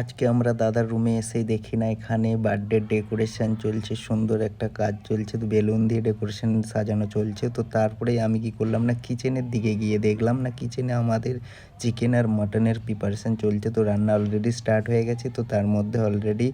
আজকে আমরা দাদার রুমে এসেই দেখি না এখানে বার্থডে ডেকোরেশন চলছে, সুন্দর একটা কাজ চলছে, তো বেলুন দিয়ে ডেকোরেশন সাজানো চলছে। তো তারপরেই আমি কি করলাম না কিচেনের দিকে গিয়ে দেখলাম না কিচেনে আমাদের চিকেন আর মাটনের প্রিপারেশন চলছে। তো রান্না অলরেডি স্টার্ট হয়ে গেছে, তো তার মধ্যে অলরেডি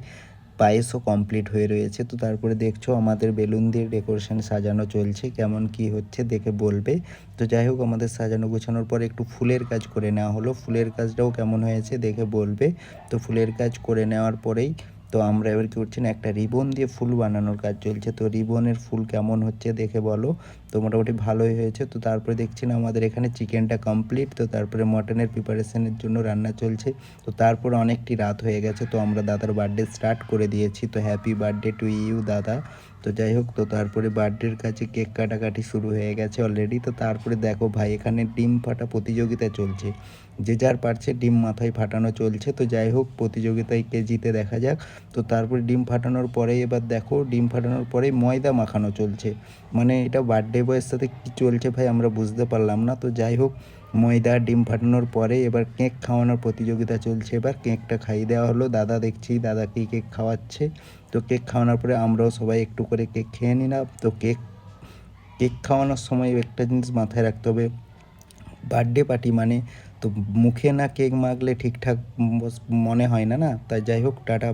পায়েসও কমপ্লিট হয়ে রয়েছে। তো তারপরে দেখছো আমাদের বেলুন দিয়ে ডেকোরেশন সাজানো চলছে, কেমন কি হচ্ছে দেখে বলবে। তো যাই হোক আমাদের সাজানো গোছানোর পরে একটু ফুলের কাজ করে নেওয়া হলো, ফুলের কাজটাও কেমন হয়েছে দেখে বলবে। তো ফুলের কাজ করে নেওয়ার পরেই তো আমরা এবার কী করছি না একটা রিবন দিয়ে ফুল বানানোর কাজ চলছে। তো রিবনের ফুল কেমন হচ্ছে দেখে বলো। তো মোটামুটি ভালোই হয়েছে। তো তারপরে দেখছি না আমাদের এখানে চিকেনটা কমপ্লিট, তো তারপরে মটনের প্রিপারেশনের জন্য রান্না চলছে। তো তারপরে অনেকটি রাত হয়ে গেছে, তো আমরা দাদার বার্থডে স্টার্ট করে দিয়েছি। তো হ্যাপি বার্থডে টু ইউ দাদা। তো যাই হোক, তো তারপরে বার্থডের কাছে কেক কাটাকাটি শুরু হয়ে গেছে অলরেডি। তো তারপরে দেখো ভাই এখানে ডিম ফাটা প্রতিযোগিতা চলছে, যে যার পারছে ডিম মাথায় ফাটানো চলছে। তো যাই হোক প্রতিযোগিতায় কে জিতে দেখা যাক। তো তারপরে ডিম ফাটানোর পরে এবার দেখো ডিম ফাটানোর পরেই ময়দা মাখানো চলছে, মানে এটা বার্থডে বয়ের সাথে কী চলছে ভাই আমরা বুঝতে পারলাম না। তো যাই হোক ময়দা ডিম ফাটানোর পরে এবার কেক খাওয়ানোর প্রতিযোগিতা চলছে। এবার কেকটা খাইয়ে দেওয়া হলো, দাদা দেখছি দাদাকেই কেক খাওয়াচ্ছে। তো কেক খাওয়ানোর পরে আমরাও সবাই একটু করে কেক খেয়ে নিলাম। তো কেক কেক খাওয়ানোর সময় একটা জিনিস মাথায় রাখতে হবে, বার্থডে পার্টি মানে তো মুখে না কেক মাখলে ঠিকঠাক মনে হয় না, না তাই যাই হোক টাটা।